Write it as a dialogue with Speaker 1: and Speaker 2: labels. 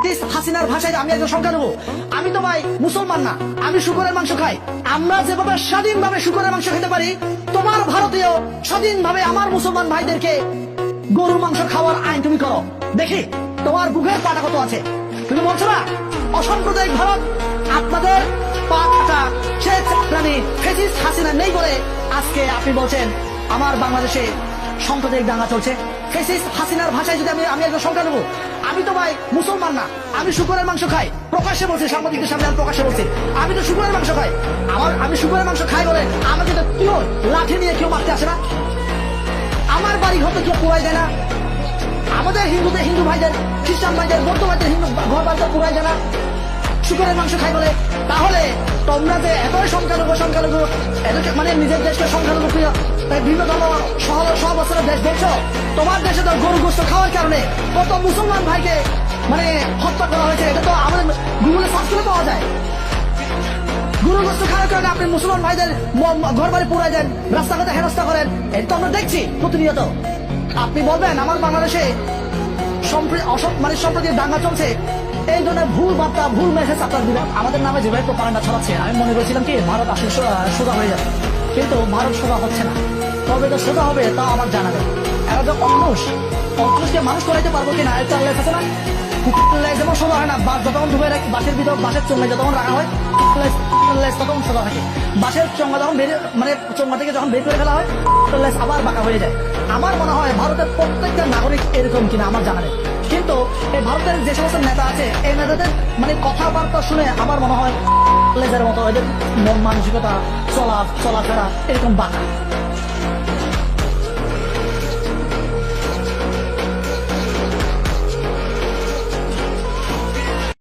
Speaker 1: Fascist হাসিনার ভাষায় আমি একজন সংখ্যালঘু। আমি তো ভাই মুসলমান না, আমি শুকরের মাংস খাই। আমরা যেভাবে স্বাধীনভাবে শুকরের মাংস খেতে পারি, তোমার ভারতীয় স্বাধীনভাবে আমার মুসলমান ভাইদেরকে গরুর মাংস খাওয়ার আইন তুমি করো, দেখি তোমার বুকের পাটা কত আছে। তুমি বলছো না অসাম্প্রদায়িক ভারত, আপনাদের পাটা সে চাকরানি ফ্যাসিস্ট হাসিনা নেই বলে আজকে আপনি বলছেন আমার বাংলাদেশে সাম্প্রদায়িক দাঙ্গা চলছে। ফ্যাসিস্ট হাসিনার ভাষায় যদি আমি একজন সংখ্যালঘু, আমি তো ভাই মুসলমান না, আমি শুকরের মাংস খাই। প্রকাশ্যে বলছি, সাংবাদিকদের সামনে আমি প্রকাশ্যে বলছি আমি তো শুকরের মাংস খাই। আমি শুকরের মাংস খাই বলে আমাকে তো কেউ লাঠি নিয়ে কেউ মারতে আসে না, আমার বাড়ি হতে কেউ পুরাই দেয় না, আমাদের হিন্দু ভাইদের, খ্রিস্টান ভাইদের, বৌদ্ধ ভাইদের হিন্দু ঘর বাড়িতে পুরাই দেয় না শুকরের মাংস খাই বলে। তাহলে তোমরা যে এতই সংখ্যালঘু এদেরকে মানে নিজের দেশকে সংখ্যালঘু প্রিয় বিভিন্ন ধর্ম সহবস্থানের দেশ দেখছো, তোমার দেশে তো গরু গোস্ত খাওয়ার কারণে কত মুসলমান ভাইকে মানে হত্যা করা হয়েছে। এটা তো আমাদের গুগলে সার্চ করে পাওয়া যায়। গরু গোস্ত খাওয়ার কারণে আপনি মুসলমান ভাইদের ঘর বাড়ি পুরাই দেন, রাস্তাঘাটে হেনস্থা করেন, এটা তো আমরা দেখছি প্রতিনিয়ত। আপনি বলবেন আমার বাংলাদেশে সম্প্রতি দাঙ্গা চলছে, এই ধরনের ভুল বার্তা, ভুল মেসেজ আপনার দিবেন আমাদের নামে যেভাবে প্রপাগান্ডা ছড়াচ্ছে। আমি মনে করেছিলাম কি ভারত আসলে সোজা হয়ে যাবে, কিন্তু ভারত সোজা হচ্ছে না। তবে এটা সোজা হবে তাও আমার জানা যায়। এরা যে অঙ্কুশকে মানুষ করাইতে পারবো কিনা একটা লেখ আছে না, যেমন সোজা হয় না, বাস যতক্ষণ ঢুকে রাখি বাসের ভিতর, বাসের চোঙ্গায় যতক্ষণ রাখা হয় ততক্ষণ সোজা থাকে। বাসের চোঙ্গা যখন মানে চোঙ্গা থেকে যখন বের করে ফেলা হয় আবার বাঁকা হয়ে যায়। আমার মনে হয় ভারতের প্রত্যেকটা নাগরিক এরকম কিনা আমার জানা নেই, কিন্তু এই ভারতের যে সমস্ত নেতা আছে এই নেতাদের মানে কথাবার্তা শুনে আমার মনে হয় মতো এদের মন মানসিকতা চলাফেরা এরকম বাঁকা।